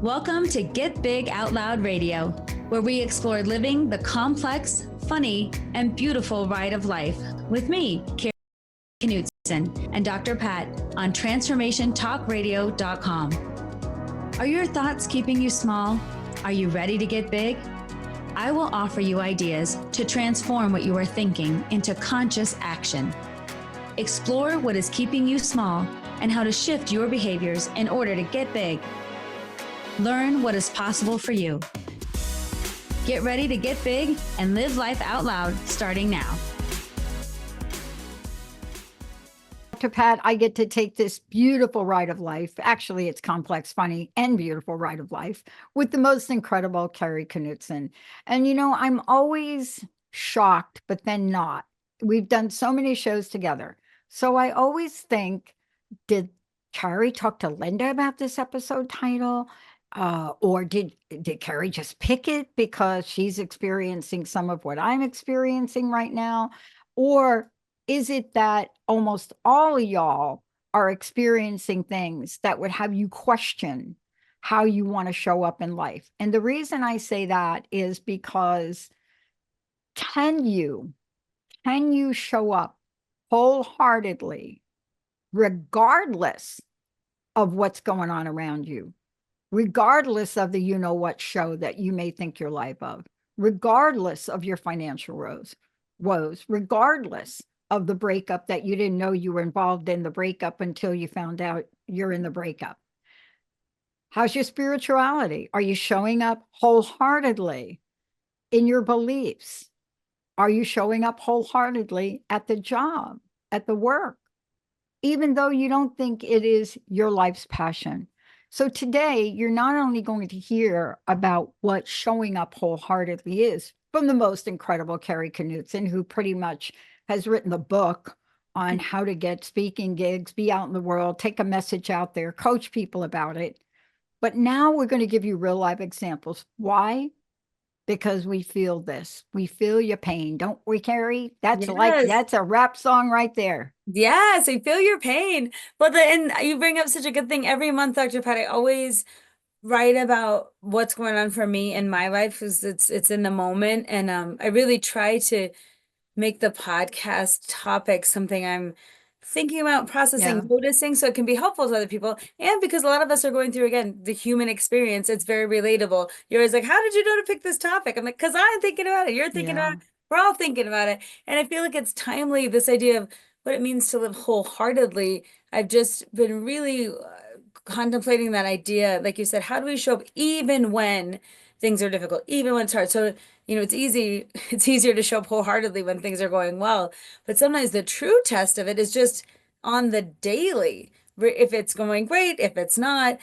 Welcome to Get Big Out Loud Radio, where we explore living the complex, funny, and beautiful ride of life with me, Kari Knutson, and Dr. Pat on TransformationTalkRadio.com. Are your thoughts keeping you small? Are you ready to get big? I will offer you ideas to transform what you are thinking into conscious action. Explore what is keeping you small and how to shift your behaviors in order to get big. Learn what is possible for you. Get ready to get big and live life out loud starting now. Dr. Pat, I get to take this beautiful ride of life. Actually, it's complex, funny, and beautiful ride of life with the most incredible Kari Knutson. And, you know, I'm always shocked, but then not. We've done so many shows together. So I always think, did Kari talk to Linda about this episode title? Or did Kari just pick it because she's experiencing some of what I'm experiencing right now? Or is it that almost all of y'all are experiencing things that would have you question how you want to show up in life? And the reason I say that is because can you show up wholeheartedly, regardless of what's going on around you? Regardless of the you-know-what show that you may think your life of, regardless of your financial woes, regardless of the breakup that you didn't know you were involved in the breakup until you found out you're in the breakup. How's your spirituality? Are you showing up wholeheartedly in your beliefs? Are you showing up wholeheartedly at the job, at the work, even though you don't think it is your life's passion? So today, you're not only going to hear about what showing up wholeheartedly is from the most incredible Kari Knutson, who pretty much has written the book on how to get speaking gigs, be out in the world, take a message out there, coach people about it. But now we're going to give you real life examples. Why? Because we feel this. We feel your pain, don't we, Kari? That's that's a rap song right there. Yes, I feel your pain. Well, and you bring up such a good thing. Every month, Dr. Pat, I always write about what's going on for me in my life because it's in the moment. And I really try to make the podcast topic something I'm thinking about, processing, noticing, so it can be helpful to other people. And because a lot of us are going through, again, the human experience, it's very relatable. You're always like, how did you know to pick this topic? I'm like, because I'm thinking about it. You're thinking about it. We're all thinking about it. And I feel like it's timely, this idea of what it means to live wholeheartedly. I've just been really contemplating that idea. Like you said, how do we show up even when things are difficult, even when it's hard? So, you know, it's easier to show up wholeheartedly when things are going well. But sometimes the true test of it is just on the daily. If it's going great, if it's not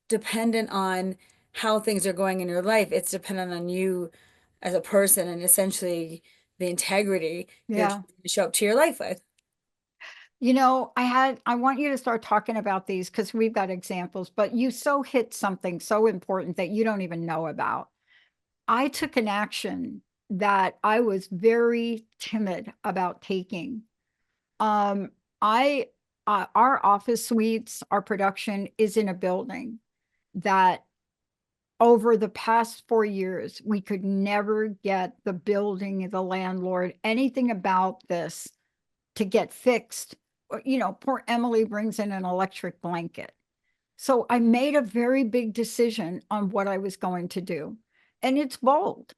dependent on how things are going in your life. It's dependent on you as a person and essentially the integrity you're trying to show up to your life with. You know, I want you to start talking about these because we've got examples, but you so hit something so important that you don't even know about. I took an action that I was very timid about taking. Our office suites, our production is in a building that over the past 4 years, we could never get the building, the landlord, anything about this to get fixed. You know, poor Emily brings in an electric blanket. So I made a very big decision on what I was going to do. And it's bold.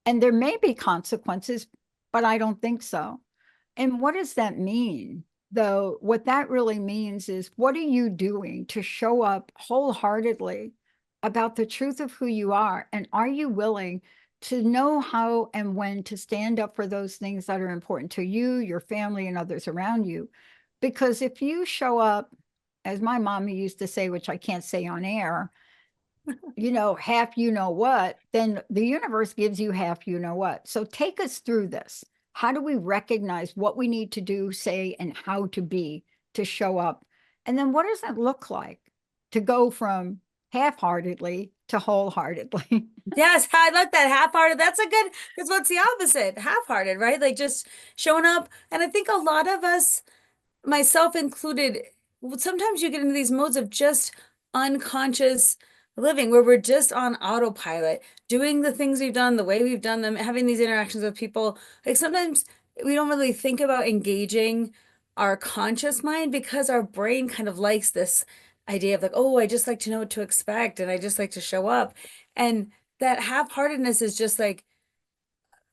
And there may be consequences, but I don't think so. And what does that mean? Though, what that really means is, what are you doing to show up wholeheartedly about the truth of who you are? And are you willing to know how and when to stand up for those things that are important to you, your family, and others around you? Because if you show up, as my mommy used to say, which I can't say on air, you know, half you know what, then the universe gives you half you know what. So take us through this. How do we recognize what we need to do, say, and how to be to show up? And then what does that look like to go from half-heartedly to wholeheartedly? Yes, I like that, half-hearted. That's a good, because what's the opposite? Half-hearted, right? Like just showing up. And I think a lot of us, myself included, sometimes you get into these modes of just unconscious living where we're just on autopilot, doing the things we've done, the way we've done them, having these interactions with people. Like sometimes we don't really think about engaging our conscious mind because our brain kind of likes this idea of like, oh, I just like to know what to expect and I just like to show up. And that half-heartedness is just like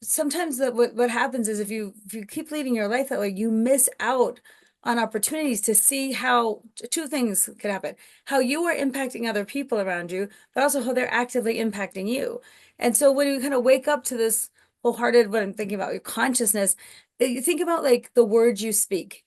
sometimes what happens is if you keep leading your life that way, you miss out on opportunities to see how two things could happen: how you are impacting other people around you, but also how they're actively impacting you. And so when you kind of wake up to this wholehearted, when I'm thinking about your consciousness, you think about like the words you speak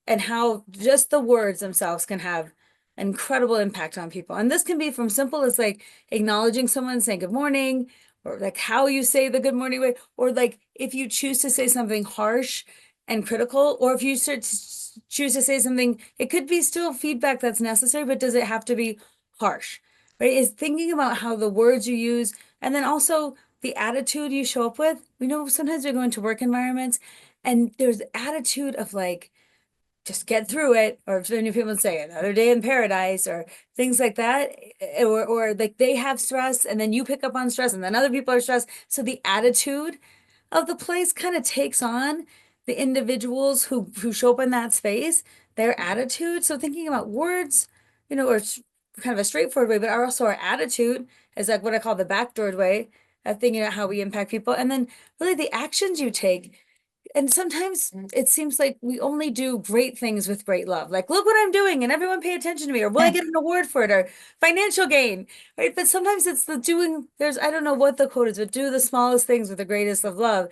and how just the words themselves can have incredible impact on people. And this can be from simple as like acknowledging someone, saying good morning, or like how you say the good morning way, or like if you choose to say something harsh and critical, or if you choose to say something, it could be still feedback that's necessary, but does it have to be harsh? Right? Is thinking about how the words you use, and then also the attitude you show up with. We know sometimes we go into work environments and there's attitude of like, just get through it, or if many people say another day in paradise or things like that, or like they have stress and then you pick up on stress and then other people are stressed. So the attitude of the place kind of takes on the individuals who show up in that space, their attitude. So thinking about words, or kind of a straightforward way, but also our attitude is like what I call the backdoor way of thinking about how we impact people. And then really the actions you take. And sometimes it seems like we only do great things with great love. Like, look what I'm doing, and everyone pay attention to me, or will I get an award for it, or financial gain, right? But sometimes it's the doing, I don't know what the quote is, but do the smallest things with the greatest of love.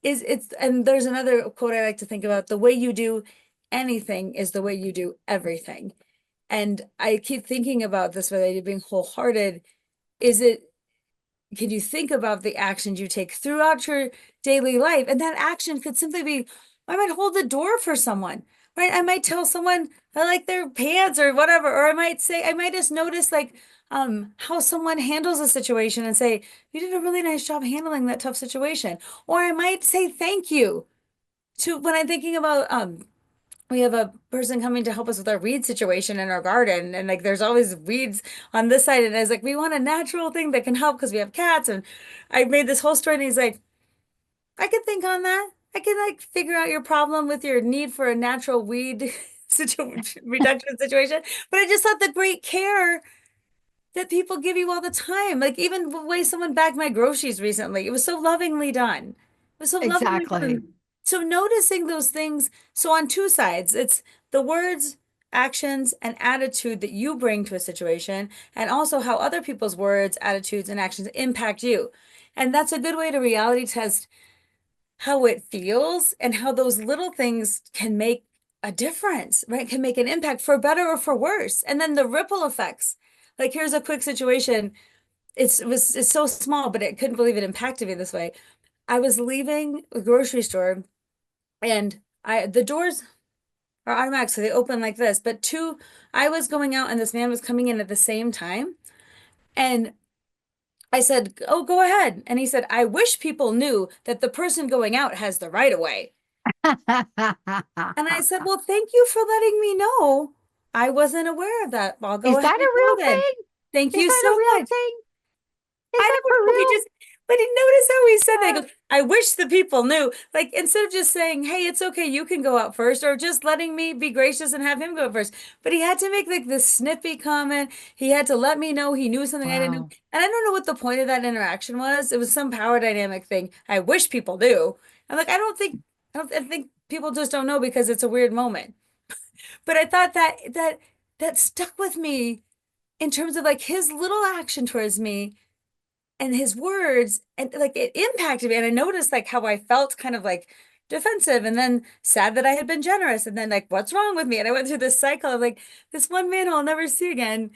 And there's another quote I like to think about: the way you do anything is the way you do everything. And I keep thinking about this with idea of being wholehearted. Is it Can you think about the actions you take throughout your daily life? And that action could simply be, I might hold the door for someone, right? I might tell someone I like their pants or whatever, or I might just notice like how someone handles a situation and say, you did a really nice job handling that tough situation. Or I might say thank you to when I'm thinking about we have a person coming to help us with our weed situation in our garden, and like there's always weeds on this side, and I was like, we want a natural thing that can help because we have cats. And I made this whole story, and he's like, I could think on that. I could like figure out your problem with your need for a natural weed reduction situation. But I just thought the great care that people give you all the time. Like even the way someone bagged my groceries recently, it was so lovingly done. It was so lovingly Exactly. done. So noticing those things, so on two sides, it's the words, actions, and attitude that you bring to a situation, and also how other people's words, attitudes, and actions impact you. And that's a good way to reality test how it feels and how those little things can make a difference, right? Can make an impact for better or for worse. And then the ripple effects. Like here's a quick situation. It's so small, but I couldn't believe it impacted me this way. I was leaving the grocery store and the doors are automatic, so they open like this. But I was going out and this man was coming in at the same time. And I said, oh, go ahead. And he said, I wish people knew that the person going out has the right of way. And I said, well, thank you for letting me know. I wasn't aware of that. I'll go Is ahead that and a go real then. thing? Thank Is you that a so real much. thing? Is I that don't for know. real? But he noticed how he said that. He Uh, goes, I wish the people knew. Like, instead of just saying, hey, it's okay, you can go out first, or just letting me be gracious and have him go first. But he had to make like this snippy comment. He had to let me know he knew something I didn't know. wow. And I don't know what the point of that interaction was. It was some power dynamic thing. I wish people knew. I'm like, I think people just don't know because it's a weird moment. But I thought that stuck with me in terms of like his little action towards me and his words, and like it impacted me. And I noticed like how I felt kind of like defensive and then sad that I had been generous and then like what's wrong with me? And I went through this cycle of like this one man I'll never see again.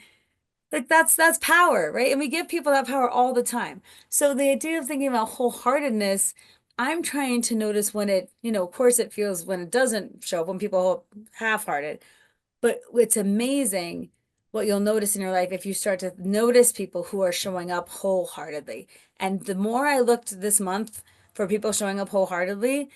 Like that's power, right? And we give people that power all the time. So the idea of thinking about wholeheartedness, I'm trying to notice when of course it feels when it doesn't show up, when people half-hearted. But it's amazing what you'll notice in your life if you start to notice people who are showing up wholeheartedly. And the more I looked this month for people showing up wholeheartedly,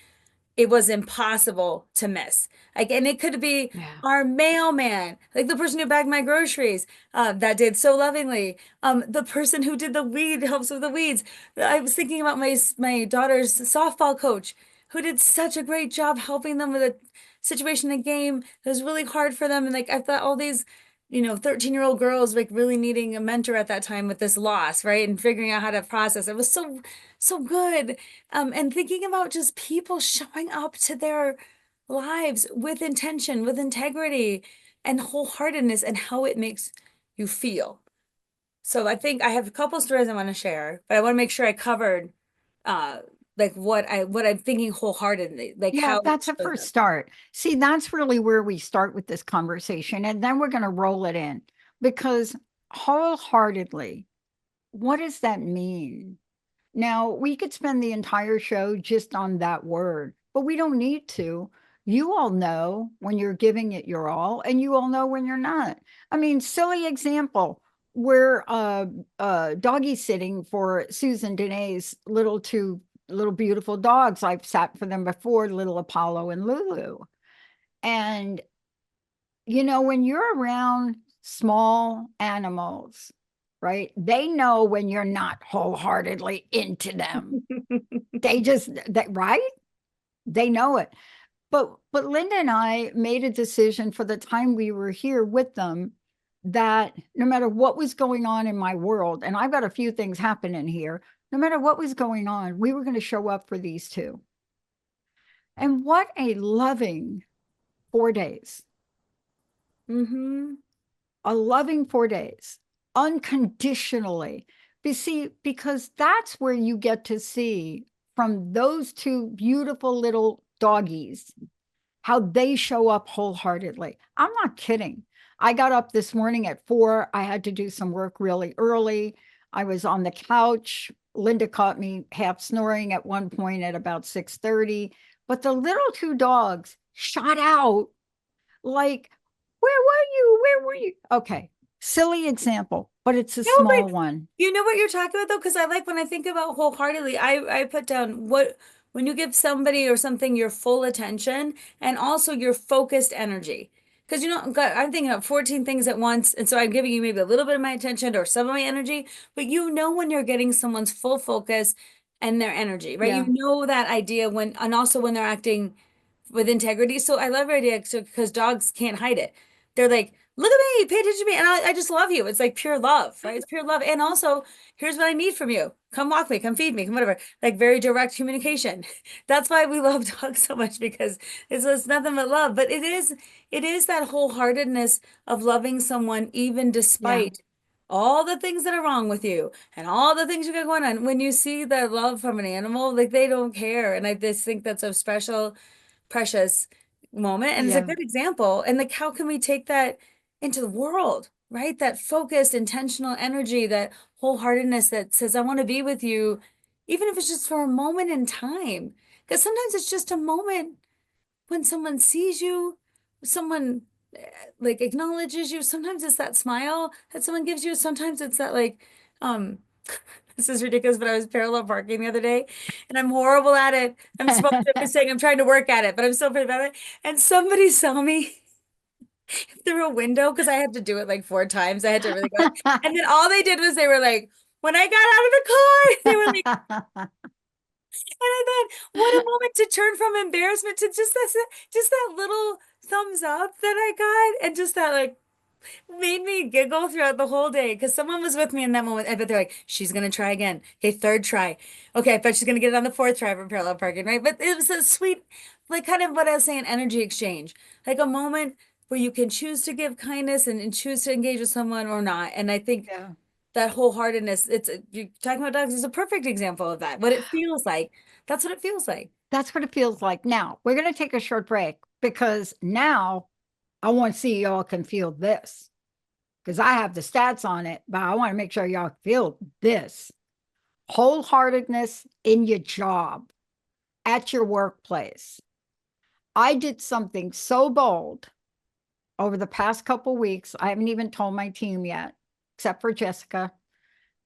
it was impossible to miss. Like, and it could be Yeah. our mailman, like the person who bagged my groceries, that did so lovingly. The person who did the weed helps with the weeds. I was thinking about my daughter's softball coach, who did such a great job helping them with a situation, a game that was really hard for them. And like I thought, all these, 13-year-old girls like really needing a mentor at that time with this loss, right? And figuring out how to process. It was so good. And thinking about just people showing up to their lives with intention, with integrity, and wholeheartedness, and how it makes you feel. So I think I have a couple stories I want to share, but I want to make sure I covered uh like what I'm thinking wholeheartedly, like Yeah, how it that's a shows first up. start. See, that's really where we start with this conversation, and then we're going to roll it in because wholeheartedly, what does that mean? Now, we could spend the entire show just on that word, but we don't need to. You all know when you're giving it your all, and you all know when you're not. I mean, silly example. We're doggy sitting for Susan Danae's two little beautiful dogs. I've sat for them before, little Apollo and Lulu. And when you're around small animals, right? They know when you're not wholeheartedly into them. They just that right? They know it. But Linda and I made a decision for the time we were here with them that no matter what was going on in my world, and I've got a few things happening here, no matter what was going on, we were going to show up for these two. And what a loving 4 days. Mm-hmm. A loving 4 days, unconditionally. You see, because that's where you get to see from those two beautiful little doggies how they show up wholeheartedly. I'm not kidding. I got up this morning at 4. I had to do some work really early. I was on the couch. Linda caught me half snoring at one point at about 6:30. But the little two dogs shot out like, where were you? Where were you? Okay. Silly example, but it's a No, small but one. you know what you're talking about though, because I like when I think about wholeheartedly, I put down what when you give somebody or something your full attention and also your focused energy. Because I'm thinking of 14 things at once, and so I'm giving you maybe a little bit of my attention or some of my energy, but when you're getting someone's full focus and their energy, right? You Yeah. know that idea and also when they're acting with integrity. So I love your idea because dogs can't hide it. They're like, look at me, pay attention to me. And I just love you. It's like pure love, right? It's pure love. And also, here's what I need from you. Come walk me, come feed me, come whatever. Like very direct communication. That's why we love dogs so much because it's nothing but love. But it is that wholeheartedness of loving someone even Yeah. despite all the things that are wrong with you and all the things you got going on. When you see that love from an animal, like they don't care. And I just think that's so special, precious moment. And it's a Yeah. good example. And like, how can we take that into the world, right? That focused, intentional energy, that wholeheartedness that says, I want to be with you, even if it's just for a moment in time. Because sometimes it's just a moment when someone sees you, someone like acknowledges you. Sometimes it's that smile that someone gives you. Sometimes it's that um, this is ridiculous, but I was parallel parking the other day and I'm horrible at it. I'm supposed to be saying I'm trying to work at it, but I'm still pretty bad at it. And somebody saw me through a window because I had to do it like 4 times. I had to really go. And then all they did was they were like, when I got out of the car, they were like, and I thought, what a moment to turn from embarrassment to just that little thumbs up that I got, and just that like made me giggle throughout the whole day because someone was with me in that moment. I bet they're like, she's gonna try again. Okay, third try. Okay, I bet she's gonna get it on the fourth try for parallel parking, right? But it was a sweet, like kind of what I was saying, energy exchange, like a moment where you can choose to give kindness and choose to engage with someone or not. And I think Yeah. that wholeheartedness, you're talking about dogs is a perfect example of that. What it feels like. That's what it feels like. That's what it feels like. Now, we're going to take a short break because now I want to see y'all can feel this because I have the stats on it, but I want to make sure y'all feel this wholeheartedness in your job, at your workplace. I did something so bold over the past couple weeks. I haven't even told my team yet, except for Jessica.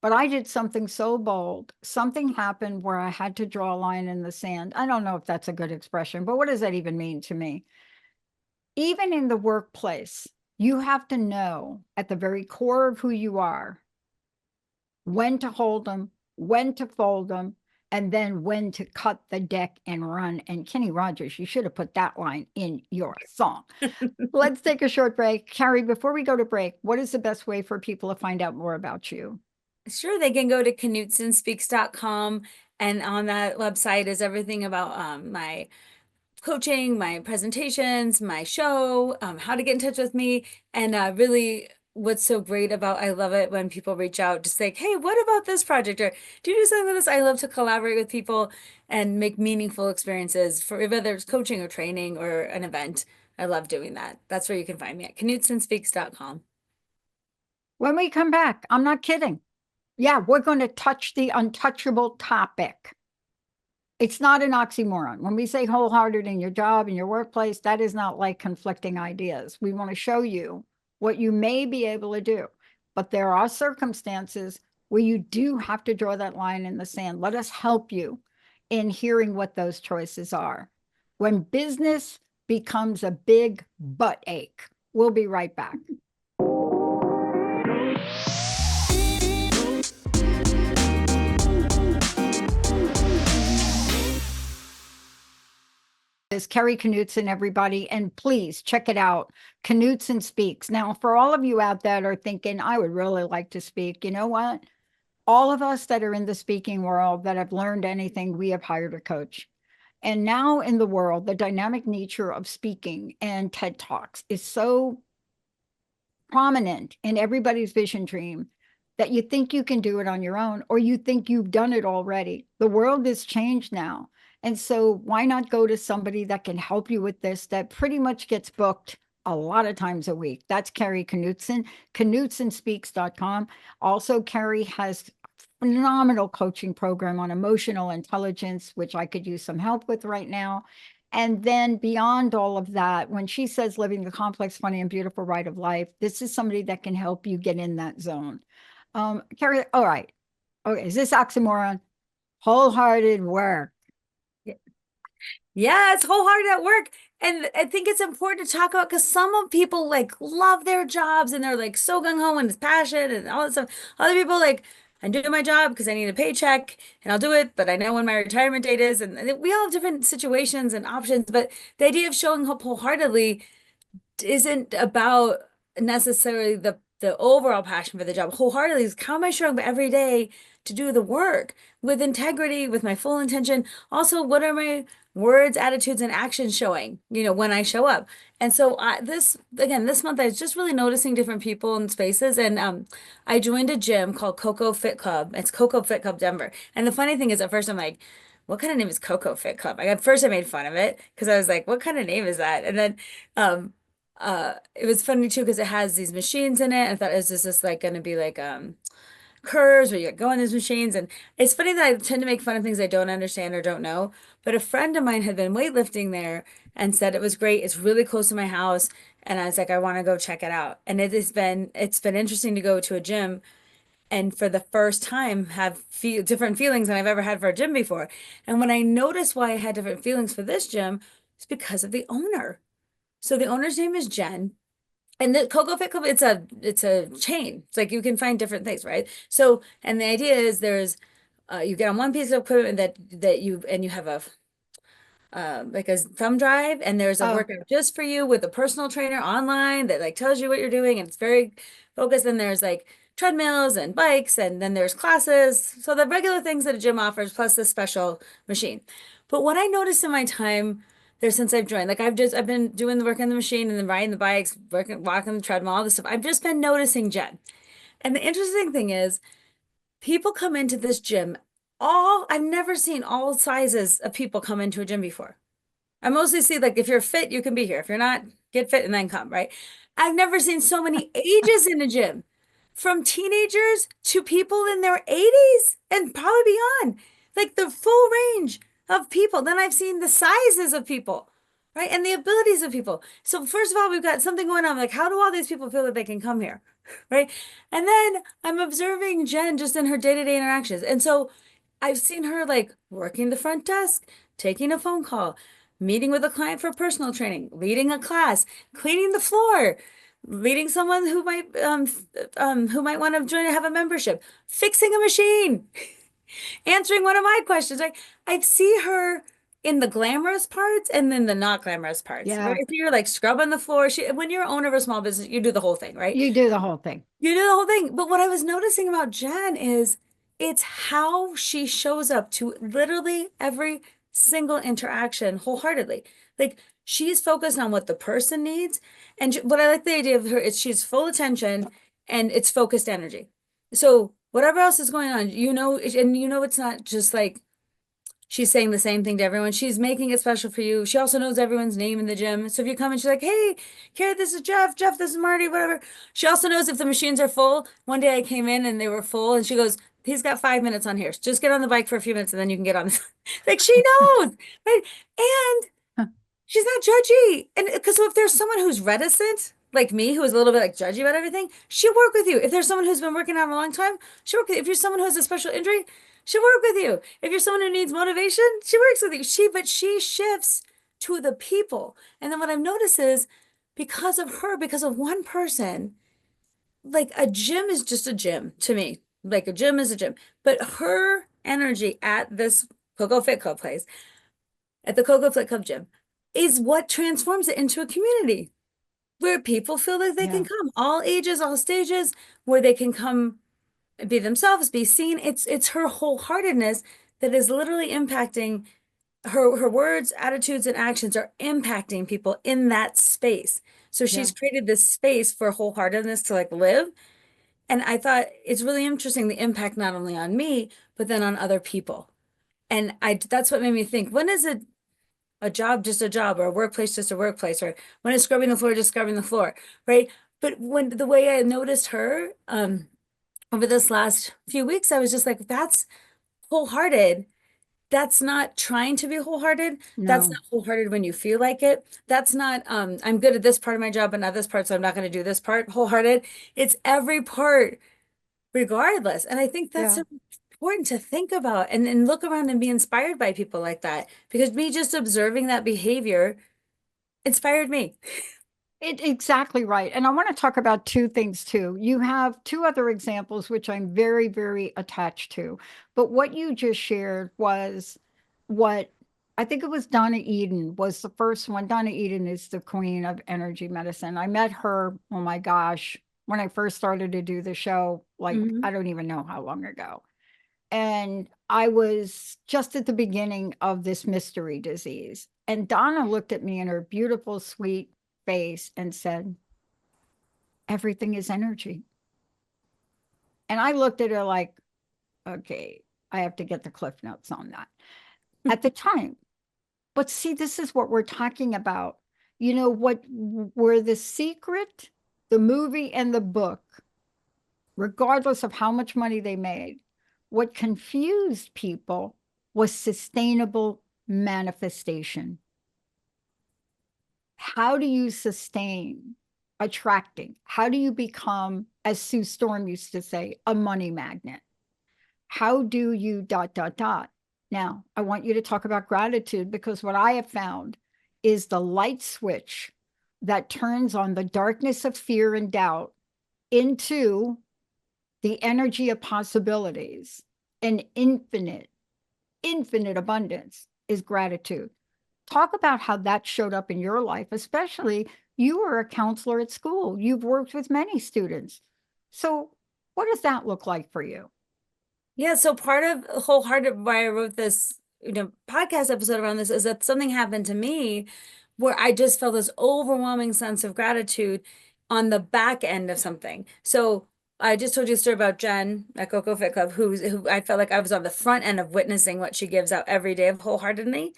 But I did something so bold. Something happened where I had to draw a line in the sand. I don't know if that's a good expression, but what does that even mean to me? Even in the workplace, you have to know at the very core of who you are when to hold them, when to fold them, and then when to cut the deck and run. And Kenny Rogers, you should have put that line in your song. Let's take a short break. Kari, before we go to break, what is the best way for people to find out more about you? Sure, they can go to KnutsenSpeaks.com, and on that website is everything about my coaching, my presentations, my show, how to get in touch with me, and really what's so great about, I love it when people reach out just like, hey, what about this project? Or do you do something with this? I love to collaborate with people and make meaningful experiences for whether it's coaching or training or an event. I love doing that. That's where you can find me at KnutsenSpeaks.com. When we come back, I'm not kidding. Yeah, we're going to touch the untouchable topic. It's not an oxymoron. When we say wholehearted in your job, in your workplace, that is not like conflicting ideas. We want to show you what you may be able to do. But there are circumstances where you do have to draw that line in the sand. Let us help you in hearing what those choices are. When business becomes a big butt ache, we'll be right back. Is Kari Knutson, everybody, and please check it out. Knutson Speaks. Now, for all of you out there that are thinking, I would really like to speak, you know what? All of us that are in the speaking world that have learned anything, we have hired a coach. And now in the world, the dynamic nature of speaking and TED Talks is so prominent in everybody's vision dream that you think you can do it on your own, or you think you've done it already. The world has changed now. And so why not go to somebody that can help you with this, that pretty much gets booked a lot of times a week? That's Kari Knutson, KnutsenSpeaks.com. Also, Kari has phenomenal coaching program on emotional intelligence, which I could use some help with right now. And then beyond all of that, when she says living the complex, funny, and beautiful ride of life, this is somebody that can help you get in that zone. Kari, all right. Okay, is this oxymoron? Wholehearted work. Yeah, it's wholehearted at work. And I think it's important to talk about because some of people like love their jobs and they're like so gung ho and it's passion and all that stuff. Other people like, I do my job because I need a paycheck and I'll do it, but I know when my retirement date is. And we all have different situations and options. But the idea of showing up wholeheartedly isn't about necessarily the overall passion for the job. Wholeheartedly is how am I showing up every day to do the work with integrity, with my full intention. Also, what are my words, attitudes, and actions showing, when I show up? And so this month, I was just really noticing different people and spaces. And I joined a gym called Coco Fit Club. It's Coco Fit Club Denver. And the funny thing is, at first I'm like, what kind of name is Coco Fit Club? Like at first I made fun of it because I was like, what kind of name is that? And then it was funny too because it has these machines in it. I thought it was just like going to be like curves where you go on these machines. And it's funny that I tend to make fun of things I don't understand or don't know. But a friend of mine had been weightlifting there and said it was great. It's really close to my house. And I was like, I want to go check it out. And it's been interesting to go to a gym and for the first time have different feelings than I've ever had for a gym before. And when I noticed why I had different feelings for this gym, it's because of the owner. So the owner's name is Jen. And the Coco Fit Club, it's a chain. It's like you can find different things, right? So, and the idea is there's you get on one piece of equipment that you have a like a thumb drive, and there's a workout just for you with a personal trainer online that like tells you what you're doing, and it's very focused. And there's like treadmills and bikes, and then there's classes. So the regular things that a gym offers, plus this special machine. But what I noticed in my time there since I've joined, like I've been doing the work on the machine and then riding the bikes, walking the treadmill, all this stuff. I've just been noticing Jen. And the interesting thing is, people come into this gym. I've never seen all sizes of people come into a gym before. I mostly see like if you're fit, you can be here. If you're not, get fit and then come, right? I've never seen so many ages in a gym, from teenagers to people in their 80s and probably beyond, like the full range of people. Then I've seen the sizes of people, right? And the abilities of people. So first of all, we've got something going on. Like, how do all these people feel that they can come here? Right. And then I'm observing Jen just in her day-to-day interactions. And so I've seen her like working the front desk, taking a phone call, meeting with a client for personal training, leading a class, cleaning the floor, leading someone who might want to join and have a membership, fixing a machine, answering one of my questions. Like I see her in the glamorous parts and then the not glamorous parts, right? Yeah, So you're like scrubbing the floor. When you're owner of a small business, you do the whole thing, right? you do the whole thing. You do the whole thing. But what I was noticing about Jen is it's how she shows up to literally every single interaction wholeheartedly. Like she's focused on what the person needs. And what I like the idea of her is she's full attention and it's focused energy. So whatever else is going on, and it's not just like she's saying the same thing to everyone. She's making it special for you. She also knows everyone's name in the gym. So if you come and she's like, hey, Kara, this is Jeff. Jeff, this is Marty, whatever. She also knows if the machines are full. One day I came in and they were full and she goes, he's got 5 minutes on here. Just get on the bike for a few minutes and then you can get on. Like she knows, right? And she's not judgy. And because so if there's someone who's reticent, like me, who is a little bit like judgy about everything, she'll work with you. If there's someone who's been working out a long time, she'll work with you. If you're someone who has a special injury, she'll work with you. If you're someone who needs motivation, she works with you. But she shifts to the people. And then what I've noticed is because of her, because of one person, like a gym is just a gym to me. Like a gym is a gym. But her energy at this Coco Fit Club place, at the Coco Fit Club gym, is what transforms it into a community where people feel like they can come, all ages, all stages, where they can come be themselves, be seen. It's her wholeheartedness that is literally impacting her words, attitudes, and actions are impacting people in that space. So she's created this space for wholeheartedness to like live. And I thought it's really interesting the impact not only on me, but then on other people. And that's what made me think, when is it a job just a job or a workplace just a workplace, or when it's scrubbing the floor just scrubbing the floor, right? But when the way I noticed her over this last few weeks, I was just like, that's wholehearted. That's not trying to be wholehearted. That's No. not wholehearted when you feel like it. That's not I'm good at this part of my job but not this part, so I'm not going to do this part. Wholehearted. It's every part regardless. And I think that's Yeah. important to think about and look around and be inspired by people like that, because me just observing that behavior inspired me. Exactly right. And I want to talk about two things too. You have two other examples, which I'm very, very attached to. But what you just shared was what I think it was Donna Eden was the first one. Donna Eden is the queen of energy medicine. I met her, oh my gosh, when I first started to do the show, like Mhm. I don't even know how long ago. And I was just at the beginning of this mystery disease. And Donna looked at me in her beautiful, sweet face and said, everything is energy. And I looked at her like, okay, I have to get the cliff notes on that at the time. But see, this is what we're talking about. You know what, where The Secret, the movie, and the book, regardless of how much money they made, what confused people was sustainable manifestation. How do you sustain attracting? How do you become, as Sue Storm used to say, a money magnet? How do you dot, dot, dot? Now, I want you to talk about gratitude, because what I have found is the light switch that turns on the darkness of fear and doubt into the energy of possibilities and infinite abundance is gratitude. Talk about how that showed up in your life, especially you were a counselor at school. You've worked with many students. So what does that look like for you? Yeah, so part of Wholehearted why I wrote this, podcast episode around this is that something happened to me where I just felt this overwhelming sense of gratitude on the back end of something. So I just told you a story about Jen at Coco Fit Club, who I felt like I was on the front end of witnessing what she gives out every day of wholeheartedly.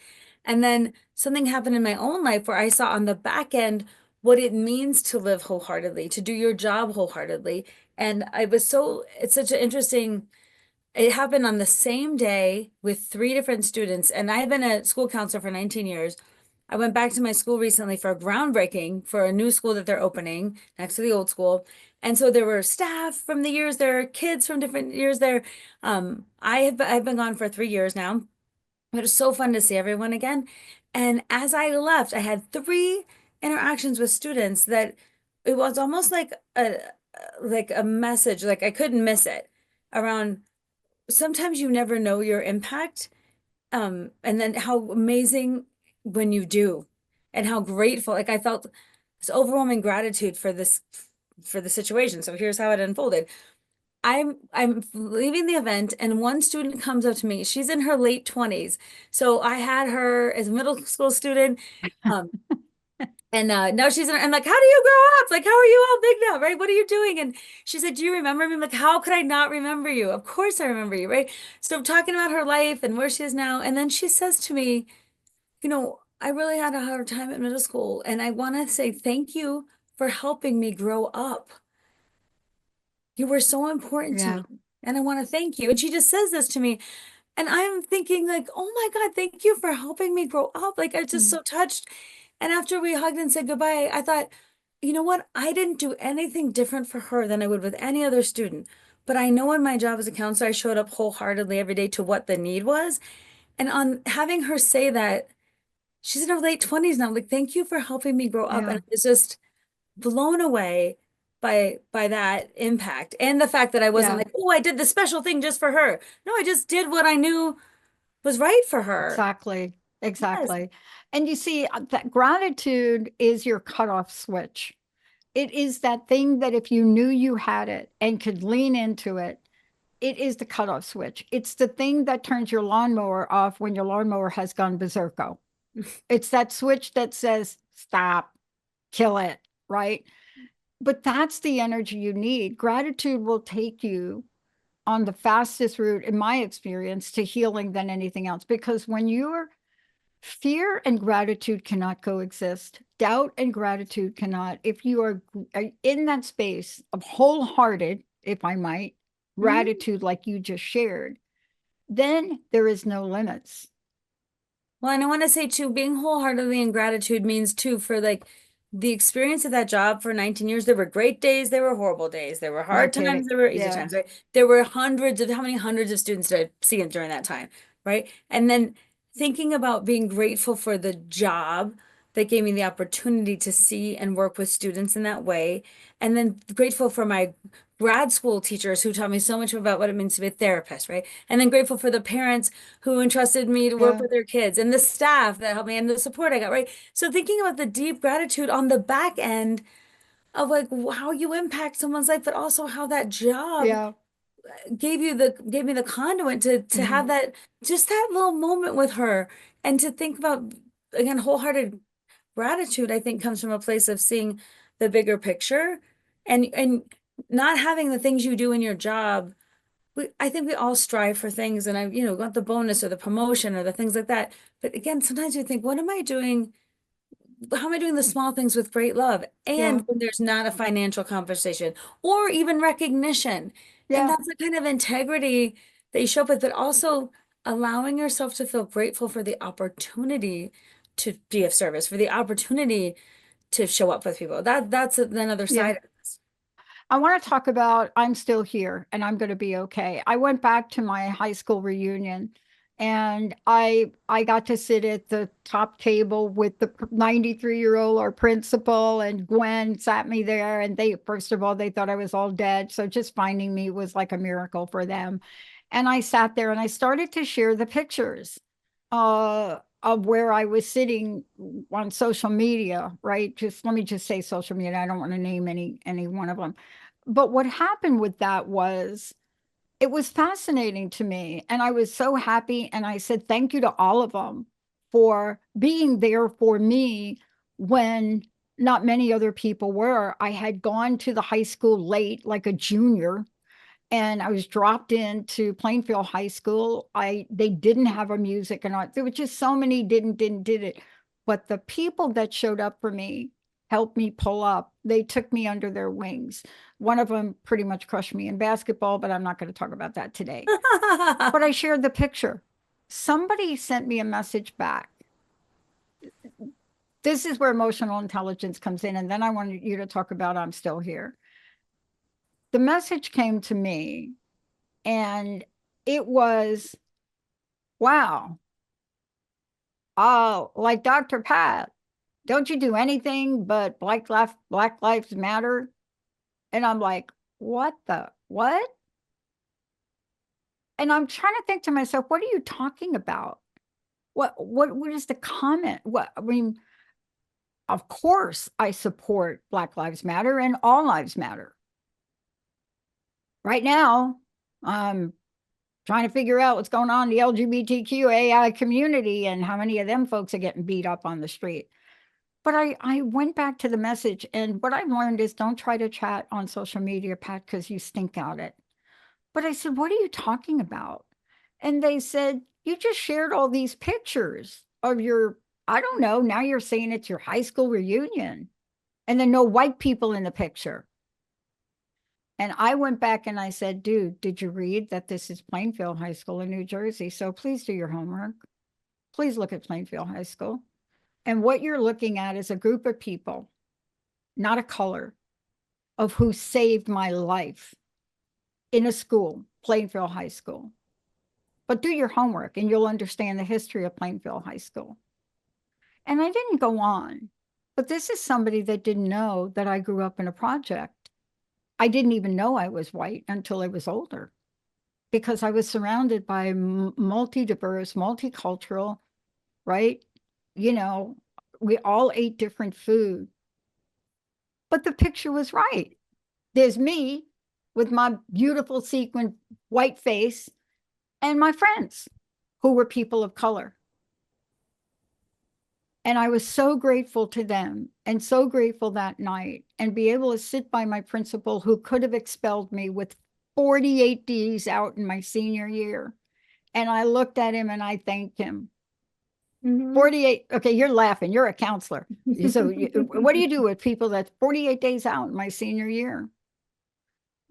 And then something happened in my own life where I saw on the back end what it means to live wholeheartedly, to do your job wholeheartedly. And it's such an interesting, it happened on the same day with three different students. And I've been a school counselor for 19 years. I went back to my school recently for a groundbreaking for a new school that they're opening next to the old school. And so there were staff from the years there, kids from different years there. I've been gone for 3 years now. But it was so fun to see everyone again. And as I left, I had three interactions with students that it was almost like a message, like I couldn't miss it around sometimes you never know your impact. And then how amazing when you do, and how grateful. Like I felt this overwhelming gratitude for the situation. So here's how it unfolded. I'm leaving the event and one student comes up to me. She's in her late 20s. So I had her as a middle school student. Um, and now I'm like, how do you grow up? Like, how are you all big now, right? What are you doing? And she said, do you remember me? I'm like, how could I not remember you? Of course I remember you, right? So I'm talking about her life and where she is now. And then she says to me, I really had a hard time at middle school. And I want to say thank you for helping me grow up. You were so important to me. Yeah. And I want to thank you. And she just says this to me. And I'm thinking like, oh my God, thank you for helping me grow up. Like I was just Mm. so touched. And after we hugged and said goodbye, I thought, you know what? I didn't do anything different for her than I would with any other student. But I know in my job as a counselor, I showed up wholeheartedly every day to what the need was. And on having her say that, she's in her late 20s now. Like, thank you for helping me grow up. And Yeah. I was just blown away by that impact. And the fact that I wasn't Yeah. like, oh, I did the special thing just for her. No, I just did what I knew was right for her. Exactly. Yes. Exactly. And you see, that gratitude is your cutoff switch. It is that thing that if you knew you had it and could lean into it, it is the cutoff switch. It's the thing that turns your lawnmower off when your lawnmower has gone berserko. It's that switch that says, stop, kill it, right? But that's the energy you need. Gratitude will take you on the fastest route, in my experience, to healing than anything else. Because when you're fear and gratitude cannot coexist. Doubt and gratitude cannot. If you are in that space of wholehearted, if I might, Mhm. gratitude like you just shared, then there is no limits. Well, and I want to say too, being wholeheartedly in gratitude means too for like the experience of that job for 19 years. There were great days, there were horrible days, there were No hard kidding. times, there were easy Yeah. times, right? There were how many hundreds of students did I see during that time, right? And then thinking about being grateful for the job that gave me the opportunity to see and work with students in that way. And then grateful for my grad school teachers who taught me so much about what it means to be a therapist, right? And then grateful for the parents who entrusted me to work Yeah. with their kids and the staff that helped me and the support I got, right? So thinking about the deep gratitude on the back end of like how you impact someone's life, but also how that job Yeah. gave me the conduit to Mhm. have that just that little moment with her and to think about again wholehearted gratitude, I think comes from a place of seeing the bigger picture and not having the things you do in your job. I think we all strive for things and got the bonus or the promotion or the things like that. But again, sometimes you think, what am I doing? How am I doing the small things with great love? Yeah. And when there's not a financial compensation or even recognition. And Yeah. that's the kind of integrity that you show up with, but also allowing yourself to feel grateful for the opportunity to be of service, for the opportunity to show up with people. That's another Yeah. side of this. I want to talk about I'm still here and I'm going to be okay. I went back to my high school reunion and I got to sit at the top table with the 93-year-old our principal, and Gwen sat me there, and they first of all they thought I was all dead, so just finding me was like a miracle for them. And I sat there and I started to share the pictures of where I was sitting on social media, right? Just let me just say social media. I don't want to name any one of them. But what happened with that was it was fascinating to me. And I was so happy. And I said, thank you to all of them for being there for me when not many other people were. I had gone to the high school late, like a junior, and I was dropped into Plainfield High School. They didn't have a music and art. There were just so many did it. But the people that showed up for me helped me pull up. They took me under their wings. One of them pretty much crushed me in basketball, but I'm not going to talk about that today. But I shared the picture. Somebody sent me a message back. this is where emotional intelligence comes in. And then I want you to talk about I'm still here. The message came to me and it was, wow, like Dr. Pat, don't you do anything but Black Lives Matter? And I'm like, what the what? And I'm trying to think to myself, what are you talking about? What is the comment? What I mean, of course I support Black Lives Matter and all lives matter. Right now, I'm trying to figure out what's going on in the LGBTQAI community and how many of them folks are getting beat up on the street. But I went back to the message, and what I've learned is don't try to chat on social media, Pat, because you stink out it. But I said, what are you talking about? And they said, you just shared all these pictures of your, I don't know, now you're saying it's your high school reunion. And then no white people in the picture. And I went back and I said, dude, did you read that this is Plainfield High School in New Jersey? So please do your homework. Please look at Plainfield High School. And what you're looking at is a group of people, not a color, of who saved my life in a school, Plainfield High School. But do your homework and you'll understand the history of Plainfield High School. And I didn't go on, but this is somebody that didn't know that I grew up in a project. I didn't even know I was white until I was older because I was surrounded by multi-diverse, multicultural, right? You know, we all ate different food, but the picture was right. There's me with my beautiful sequin white face and my friends who were people of color. And I was so grateful to them and so grateful that night and be able to sit by my principal who could have expelled me with 48 Ds out in my senior year. And I looked at him and I thanked him. 48. Okay, you're laughing. You're a counselor. So what do you do with people that's 48 days out in my senior year?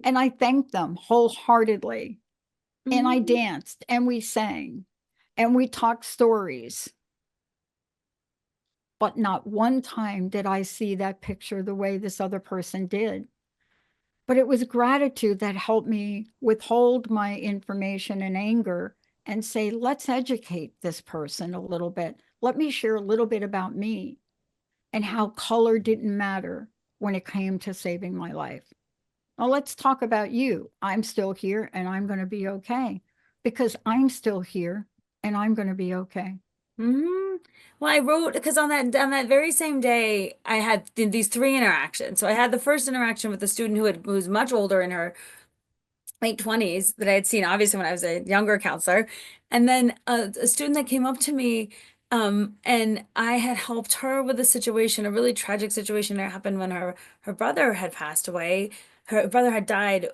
And I thanked them wholeheartedly. And I danced and we sang and we talked stories. But not one time did I see that picture the way this other person did. But it was gratitude that helped me withhold my information and anger and say, let's educate this person a little bit. Let me share a little bit about me and how color didn't matter when it came to saving my life. Well, let's talk about you. I'm still here and I'm going to be okay because I'm still here and I'm going to be okay. Well, I wrote because on that very same day, I had these three interactions. So I had the first interaction with a student who was much older, in her late 20s, that I had seen obviously when I was a younger counselor, and then a student that came up to me, and I had helped her with a situation, a really tragic situation that happened when her brother had passed away. Her brother had died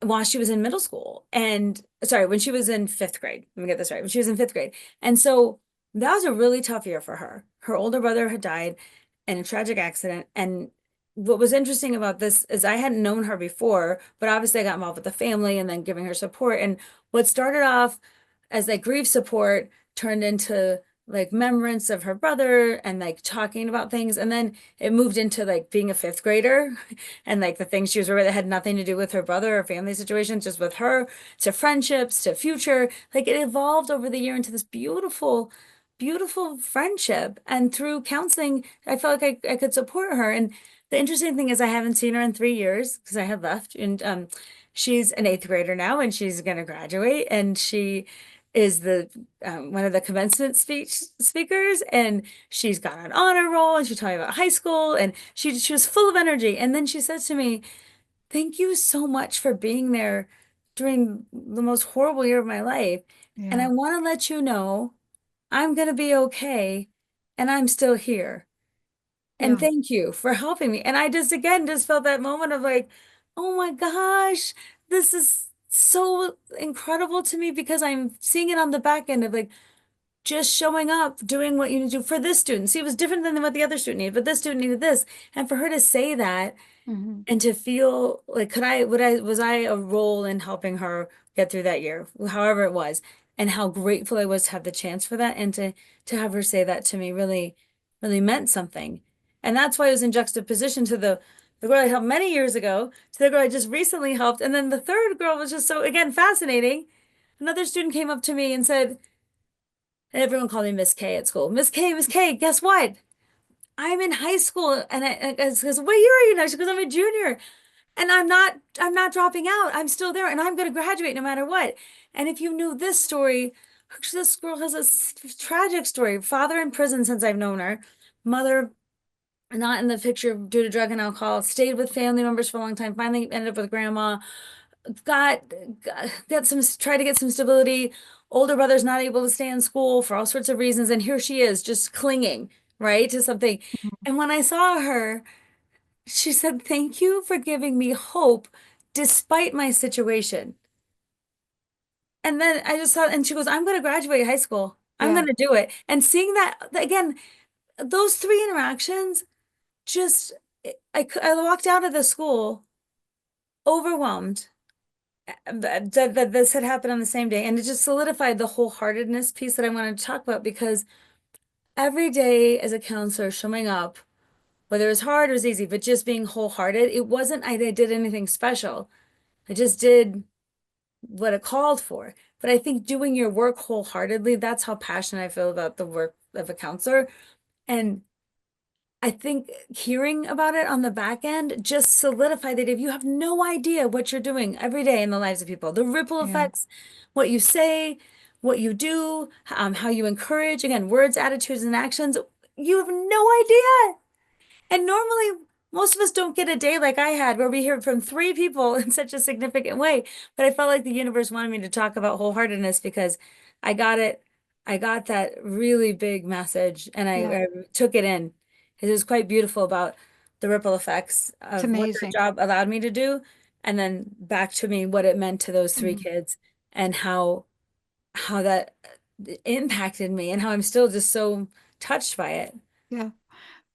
while she was in middle school, and sorry, when she was in fifth grade. Let me get this right. When she was in fifth grade. And so that was a really tough year for her. Her older brother had died in a tragic accident. And what was interesting about this is I hadn't known her before, but obviously I got involved with the family and then giving her support. And what started off as like grief support turned into like remembrance of her brother and like talking about things. And then it moved into like being a fifth grader and like the things she was aware that had nothing to do with her brother or family situations, just with her, to friendships, to future. Like it evolved over the year into this beautiful, beautiful friendship. And through counseling, I felt like I could support her. And the interesting thing is I haven't seen her in 3 years because I had left. And she's an eighth grader now and she's going to graduate. And she is the one of the commencement speakers, and she's got an honor roll, and she told me about high school, and she was full of energy. And then she said to me, "Thank you so much for being there during the most horrible year of my life. And I Yeah. want to let you know I'm gonna be okay, and I'm still here. And Yeah. thank you for helping me." And I just again just felt that moment of like, oh my gosh, this is so incredible to me because I'm seeing it on the back end of like just showing up, doing what you need to do for this student. See, it was different than what the other student needed, but this student needed this. And for her to say that Mhm. and to feel like, was I a role in helping her get through that year, however it was, and how grateful I was to have the chance for that and to have her say that to me really really meant something. And that's why it was in juxtaposition to the girl I helped many years ago, to the girl I just recently helped. And then the third girl was just so, again, fascinating. Another student came up to me and said, and everyone called me Miss K at school. Miss K, guess what? I'm in high school. And I goes, what year are you now? She goes, I'm a junior. And I'm not dropping out. I'm still there and I'm going to graduate no matter what. And if you knew this story, this girl has a tragic story. Father in prison since I've known her. Mother not in the picture due to drug and alcohol, stayed with family members for a long time, finally ended up with grandma, got, got some, tried to get some stability. Older brother's not able to stay in school for all sorts of reasons. And here she is just clinging, right, to something. And when I saw her, she said, thank you for giving me hope despite my situation. And then I just thought, and she goes, I'm going to graduate high school. I'm Yeah. going to do it. And seeing that again, those three interactions, just, I walked out of the school overwhelmed that this had happened on the same day. And it just solidified the wholeheartedness piece that I wanted to talk about because every day as a counselor showing up, whether it was hard or it was easy, but just being wholehearted, it wasn't I did anything special. I just did what it called for. But I think doing your work wholeheartedly, that's how passionate I feel about the work of a counselor. And I think hearing about it on the back end just solidified that if you have no idea what you're doing every day in the lives of people, the ripple Yeah. effects, what you say, what you do, how you encourage, again, words, attitudes, and actions, you have no idea. And normally, most of us don't get a day like I had where we hear from three people in such a significant way. But I felt like the universe wanted me to talk about wholeheartedness because I got it. I got that really big message and Yeah. I took it in. It was quite beautiful about the ripple effects It's of what the amazing. job allowed me to do. And then back to me what it meant to those three Mhm. kids and how that impacted me and how I'm still just so touched by it. Yeah.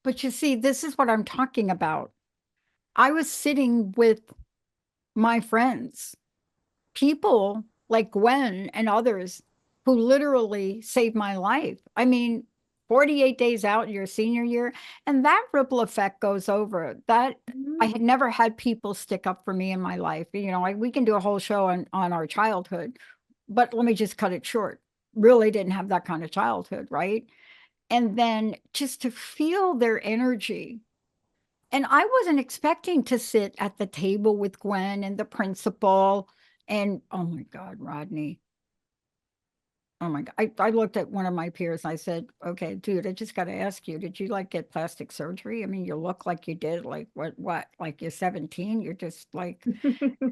But you see, this is what I'm talking about. I was sitting with my friends, people like Gwen and others who literally saved my life. I mean, 48 days out your senior year, and that ripple effect goes over. That I Mhm. had never had people stick up for me in my life. We can do a whole show on our childhood, but let me just cut it short. Really didn't have that kind of childhood, right? And then just to feel their energy. And I wasn't expecting to sit at the table with Gwen and the principal. And oh my God, Rodney. Oh my God. I looked at one of my peers and I said, okay, dude, I just got to ask you, did you like get plastic surgery? I mean, you look like you did, like what, like you're 17. You're just like,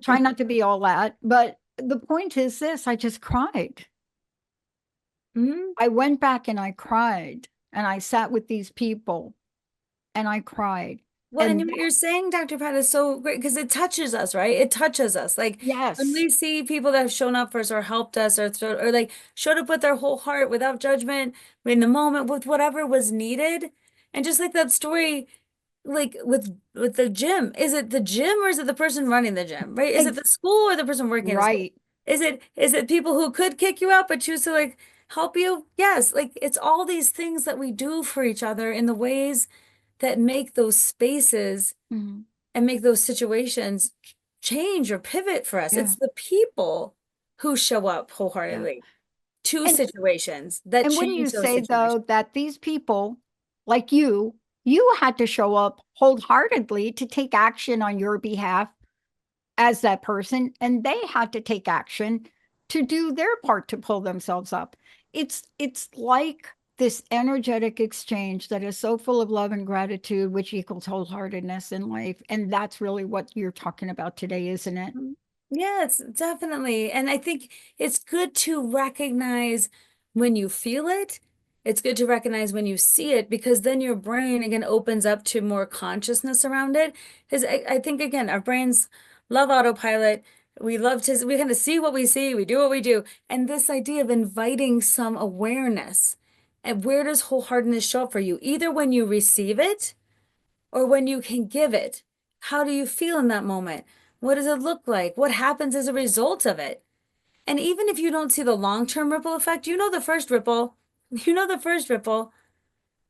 try not to be all that. But the point is this, I just cried. Mhm. I went back and I cried and I sat with these people and I cried. Well, and And what you're saying, Dr. Pat, is so great because it touches us, right? It touches us. Like when yes, we see people that have shown up for us or helped us or like showed up with their whole heart without judgment in the moment with whatever was needed. And just like that story, like with the gym, is it the gym or is it the person running the gym, right? Is it ex- the school or the person working in the school? right. Is it people who could kick you out but choose to like help you? Yes, like it's all these things that we do for each other in the ways that make those spaces Mhm. and make those situations change or pivot for us. Yeah, It's the people who show up yeah. wholeheartedly to And situations that and wouldn't you change those say situations. though that these people like you had to show up wholeheartedly to take action on your behalf as that person, and they had to take action to do their part to pull themselves up. It's like this energetic exchange that is so full of love and gratitude, which equals wholeheartedness in life. And that's really what you're talking about today, isn't it? Mhm. Yes, definitely. And I think it's good to recognize when you feel it. It's good to recognize when you see it because then your brain again opens up to more consciousness around it. Because I think again, our brains love autopilot. We kind of see what we see, we do what we do. And this idea of inviting some awareness. And where does wholeheartedness show up for you? Either when you receive it or when you can give it. How do you feel in that moment? What does it look like? What happens as a result of it? And even if you don't see the long-term ripple effect, you know the first ripple. You know the first ripple.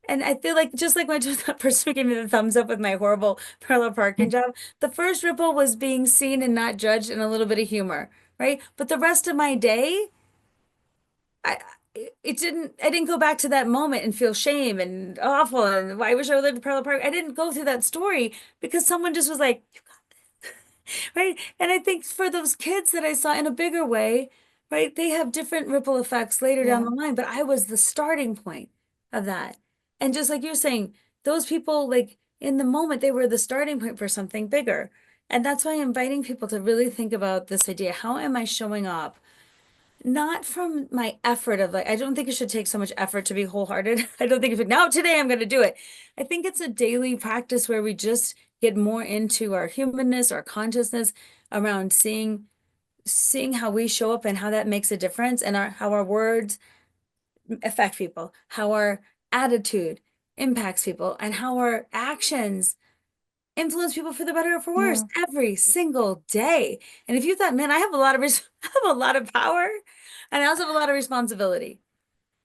And I feel like just like my that person who gave me the thumbs up with my horrible parallel parking job, the first ripple was being seen and not judged and a little bit of humor, right? But the rest of my day, I I didn't go back to that moment and feel shame and awful and I wish I lived in parallel park. I didn't go through that story because someone just was like, right? And I think for those kids that I saw in a bigger way, right, they have different ripple effects later down Yeah. the line, but I was the starting point of that. And just like you're saying, those people, like in the moment, they were the starting point for something bigger. And that's why I'm inviting people to really think about this idea. How am I showing up? Not from my effort of like, I don't think it should take so much effort to be wholehearted. I don't think if it now today I'm going to do it. I think it's a daily practice where we just get more into our humanness, our consciousness around seeing how we show up and how that makes a difference and how our words affect people, how our attitude impacts people, and how our actions influence people for the better or for worse Yeah. every single day. And if you thought, man, I have a lot of I have a lot of power and I also have a lot of responsibility.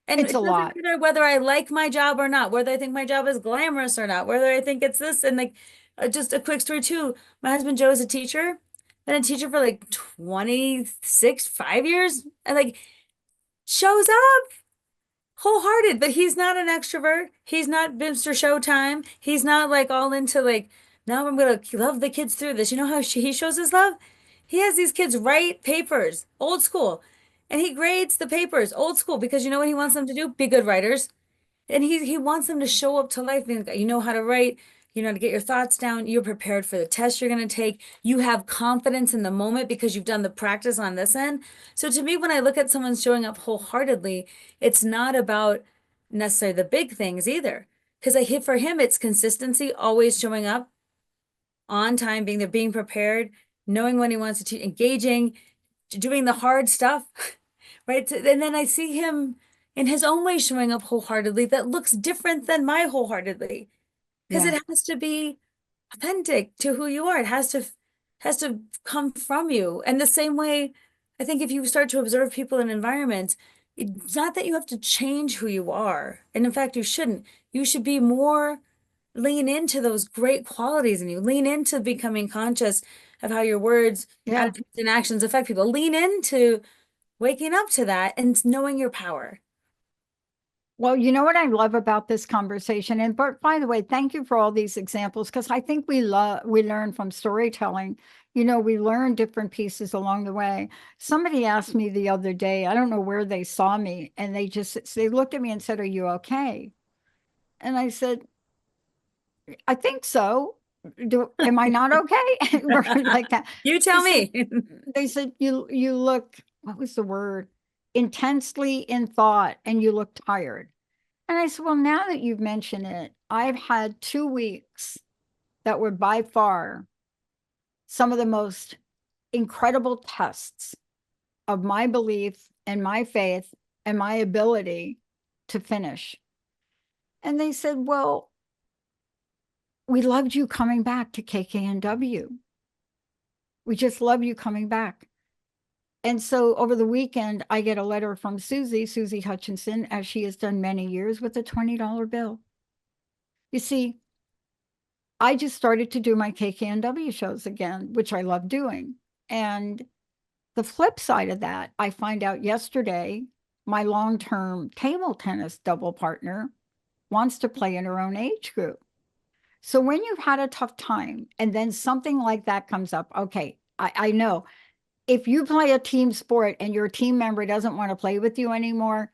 And It's it a doesn't lot. matter whether I like my job or not, whether I think my job is glamorous or not, whether I think it's this and like just a quick story too. My husband Joe is a teacher, been a teacher for like 26, 5 years, and like shows up wholehearted, but he's not an extrovert. He's not Mr. Showtime. He's not like all into like, now I'm gonna love the kids through this. You know how he shows his love? He has these kids write papers, old school, and he grades the papers, old school, because you know what he wants them to do? Be good writers. And he wants them to show up to life being like, you know how to write, you know how to get your thoughts down, you're prepared for the test you're going to take, you have confidence in the moment because you've done the practice on this end. So to me, when I look at someone showing up wholeheartedly, it's not about necessarily the big things either. Because I hit for him, it's consistency, always showing up on time, being there, being prepared, knowing when he wants to teach, engaging, doing the hard stuff, right? And then I see him in his own way showing up wholeheartedly that looks different than my wholeheartedly because Yeah. it has to be authentic to who you are. It has to come from you. And the same way, I think if you start to observe people in environments, it's not that you have to change who you are. And in fact, you shouldn't. You should be more lean into those great qualities in you. Lean into becoming conscious of how your words, Yeah. attitudes, and actions affect people. Lean into waking up to that and knowing your power. Well, you know what I love about this conversation, and by the way, thank you for all these examples because I think we learn from storytelling. You know, we learn different pieces along the way. Somebody asked me the other day, I don't know where they saw me, and they looked at me and said, "Are you okay?" And I said, "I think so. Am I not okay?" Like that. You They tell said, me. they said, you look, what was the word? Intensely in thought, and you look tired. And I said, well, now that you've mentioned it, I've had 2 weeks that were by far some of the most incredible tests of my belief and my faith and my ability to finish. And they said, well, we loved you coming back to KKNW. We just love you coming back. And so over the weekend, I get a letter from Susie Hutchinson, as she has done many years, with a $20 bill. You see, I just started to do my KKNW shows again, which I love doing. And the flip side of that, I find out yesterday, my long-term table tennis double partner wants to play in her own age group. So when you've had a tough time and then something like that comes up, okay, I know if you play a team sport and your team member doesn't want to play with you anymore,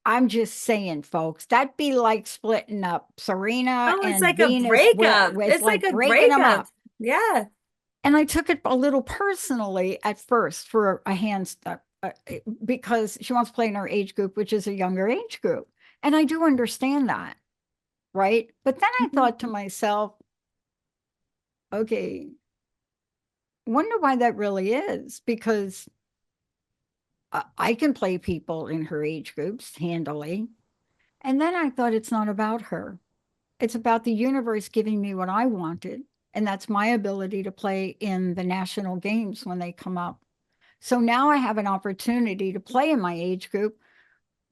I'm just saying, folks, that'd be like splitting up Serena Oh, it's and like a Venus breakup. with It's like like a breaking them breakup. up. Yeah. And I took it a little personally at first for a hand stuff because she wants to play in our age group, which is a younger age group. And I do understand that, right? But then I Mhm. thought to myself, okay, wonder why that really is, because I can play people in her age groups handily. And then I thought it's not about her. It's about the universe giving me what I wanted. And that's my ability to play in the national games when they come up. So now I have an opportunity to play in my age group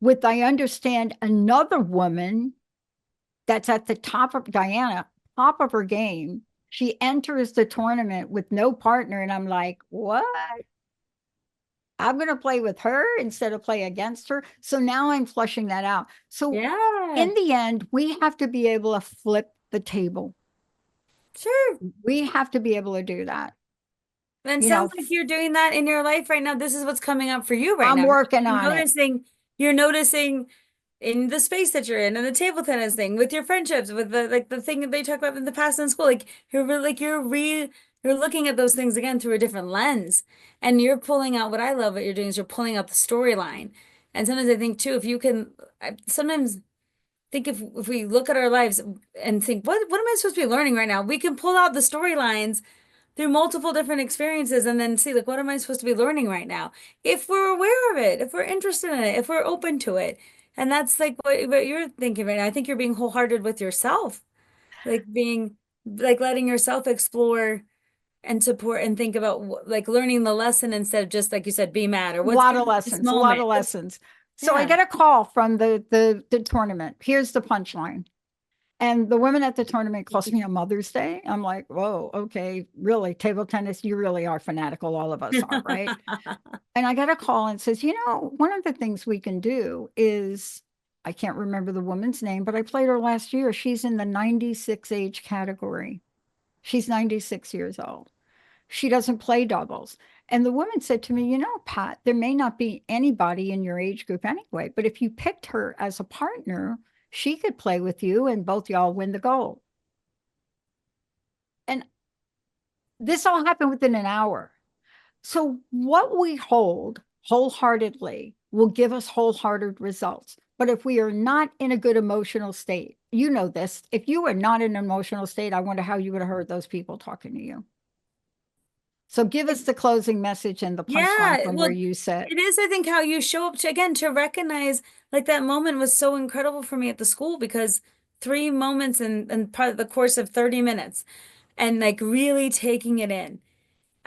with, I understand, another woman that's at the top of Diana, top of her game. She enters the tournament with no partner. And I'm like, what? I'm going to play with her instead of play against her. So now I'm flushing that out. So Yeah, in the end, we have to be able to flip the table. sure. We have to be able to do that. And You know, sounds like you're doing that in your life right now. This is what's coming up for you right I'm now. working You're on it. you're noticing in the space that you're in and the table tennis thing with your friendships, with the like the thing that they talk about in the past in school. Like you're looking at those things again through a different lens. And you're pulling out what I love what you're doing is you're pulling out the storyline. And sometimes I think too, if you can I sometimes think if we look at our lives and think, what am I supposed to be learning right now? We can pull out the storylines through multiple different experiences and then see like what am I supposed to be learning right now, if we're aware of it, if we're interested in it, if we're open to it. And that's like what you're thinking right now. I think you're being wholehearted with yourself, like being like letting yourself explore and support and think about like learning the lesson instead of just like you said be mad or A what's lot going of on in this lessons, a lot moment. of lessons. So I Yeah. get a call from the tournament. Here's the punchline. And the women at the tournament calls me on Mother's Day. I'm like, whoa, okay, really, table tennis, you really are fanatical. All of us are, right? And I got a call and says, one of the things we can do is, I can't remember the woman's name, but I played her last year. She's in the 96 age category. She's 96 years old. She doesn't play doubles. And the woman said to me, Pat, there may not be anybody in your age group anyway, but if you picked her as a partner, she could play with you and both y'all win the gold. And this all happened within an hour. So, what we hold wholeheartedly will give us wholehearted results. But if we are not in a good emotional state, you know this, if you are not in an emotional state, I wonder how you would have heard those people talking to you. So, give us the closing message and the punchline Yeah, from where well, you sit. it is, I think, how you show up to again to recognize like that moment was so incredible for me at the school because 3 moments in part of the course of 30 minutes and like really taking it in.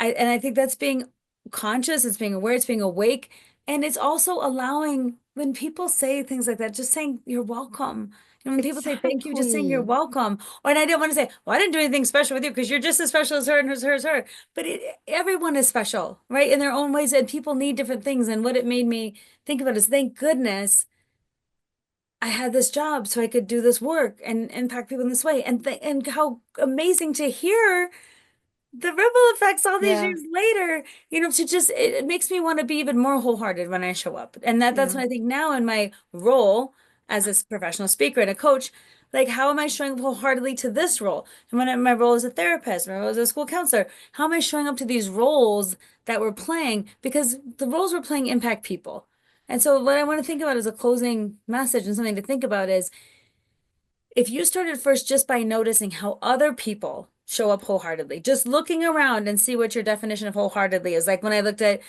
I think that's being conscious, it's being aware, it's being awake, and it's also allowing when people say things like that, just saying you're welcome. When people say thank you, just saying you're Exactly. welcome. Or and I didn't want to say, well, I didn't do anything special with you because you're just as special as her and her, as her. But everyone is special, right? In their own ways, and people need different things. And what it made me think about is thank goodness I had this job so I could do this work and impact people in this way. And how amazing to hear the ripple effects all these Yeah. years later, to just it makes me want to be even more wholehearted when I show up. And that's Yeah. what I think now in my role as a professional speaker and a coach, like how am I showing up wholeheartedly to this role? And when my role as a therapist, my role as a school counselor, how am I showing up to these roles that we're playing? Because the roles we're playing impact people. And so what I want to think about as a closing message and something to think about is if you started first just by noticing how other people show up wholeheartedly, just looking around and see what your definition of wholeheartedly is. Like when I looked at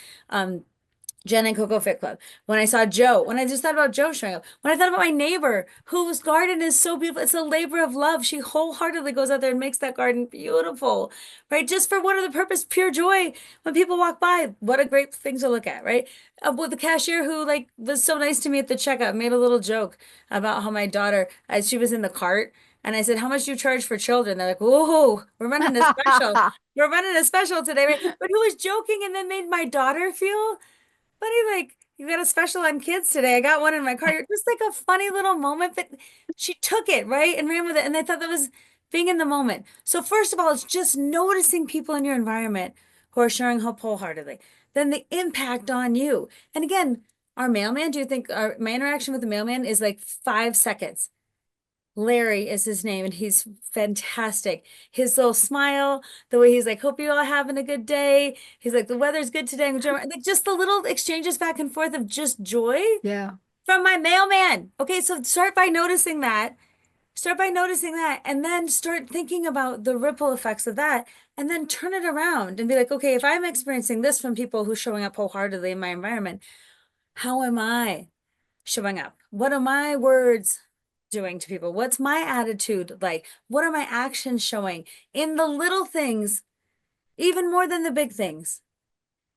Jen and Coco Fit Club, when I saw Joe, when I just thought about Joe showing up, when I thought about my neighbor whose garden is so beautiful, it's a labor of love. She wholeheartedly goes out there and makes that garden beautiful, right? Just for what other purpose? Pure joy. When people walk by, what a great thing to look at, right? With the cashier who like was so nice to me at the checkout, made a little joke about how my daughter, she was in the cart. And I said, how much do you charge for children? They're like, whoa, we're running a special. We're running a special today, right? But who was joking and then made my daughter feel funny, like you got a special on kids today. I got one in my car. Just like a funny little moment, but she took it, right? And ran with it. And I thought that was being in the moment. So first of all, it's just noticing people in your environment who are showing hope wholeheartedly. Then the impact on you. And again, our mailman, do you think my interaction with the mailman is like 5 seconds? Larry is his name, and he's fantastic. His little smile, the way he's like, "Hope you all having a good day." He's like, "The weather's good today." Like just the little exchanges back and forth of just joy Yeah. from my mailman. Okay, so start by noticing that. Start by noticing that, and then start thinking about the ripple effects of that, and then turn it around and be like, "Okay, if I'm experiencing this from people who's showing up wholeheartedly in my environment, how am I showing up? What are my words doing to people? What's my attitude like? What are my actions showing in the little things, even more than the big things,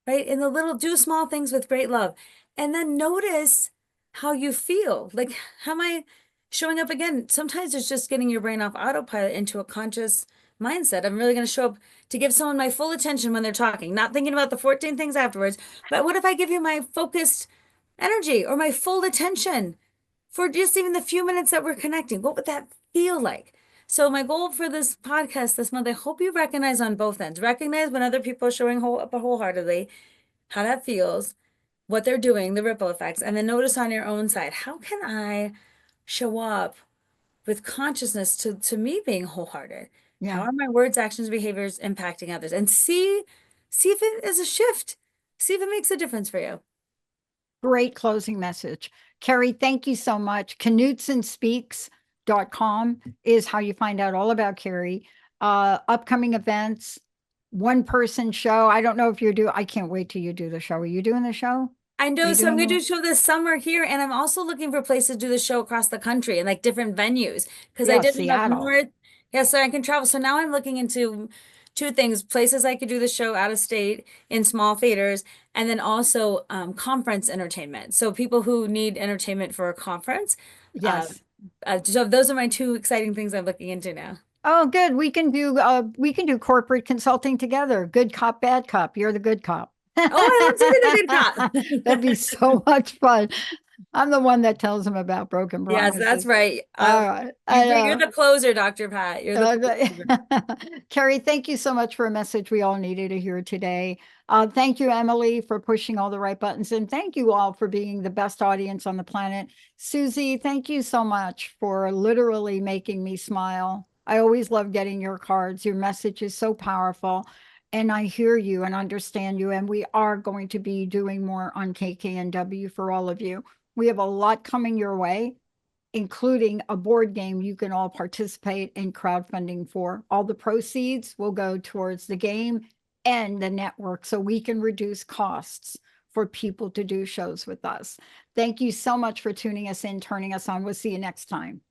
right? In the little, do small things with great love. And then notice how you feel. Like, how am I showing up again. Sometimes it's just getting your brain off autopilot into a conscious mindset. I'm really going to show up to give someone my full attention when they're talking, not thinking about the 14 things afterwards. But what if I give you my focused energy or my full attention for just even the few minutes that we're connecting? What would that feel like? So my goal for this podcast this month, I hope you recognize on both ends. Recognize when other people are showing up wholeheartedly, how that feels, what they're doing, the ripple effects, and then notice on your own side, how can I show up with consciousness to me being wholehearted? How Yeah. are my words, actions, behaviors impacting others? And see if it is a shift. See if it makes a difference for you. Great closing message. Kari, thank you so much. KnutsonSpeaks.com is how you find out all about Kari. Upcoming events, one-person show. I don't know if I can't wait till you do the show. Are you doing the show? I Are know, you so I'm doing going to do one? a show this summer here, and I'm also looking for places to do the show across the country and like different venues because I Yeah, did it up Seattle. north. Yeah, so I can travel. So now I'm looking into two things, places I could do the show out of state in small theaters, and then also conference entertainment. So people who need entertainment for a conference. Uh, Yes. so those are my two exciting things I'm looking into now. Oh, good. We can do corporate consulting together. Good cop, bad cop. You're the good cop. Oh, I love to be the good That'd be cop. so much fun. I'm the one that tells them about broken Yes, that's promises. right. All right. You're the closer, Dr. Pat. You're the closer. Kari, thank you so much for a message we all needed to hear today. Thank you, Emily, for pushing all the right buttons. And thank you all for being the best audience on the planet. Susie, thank you so much for literally making me smile. I always love getting your cards. Your message is so powerful. And I hear you and understand you. And we are going to be doing more on KKNW for all of you. We have a lot coming your way, including a board game you can all participate in crowdfunding for. All the proceeds will go towards the game and the network so we can reduce costs for people to do shows with us. Thank you so much for tuning us in, turning us on. We'll see you next time.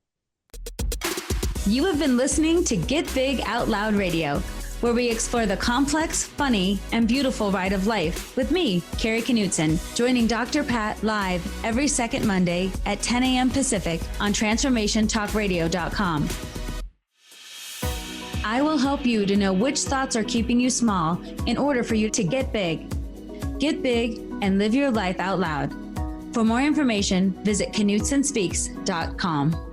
You have been listening to Get Big Out Loud Radio, where we explore the complex, funny, and beautiful ride of life with me, Kari Knutson, joining Dr. Pat live every second Monday at 10 a.m. Pacific on TransformationTalkRadio.com. I will help you to know which thoughts are keeping you small in order for you to get big. Get big and live your life out loud. For more information, visit KnutsonSpeaks.com.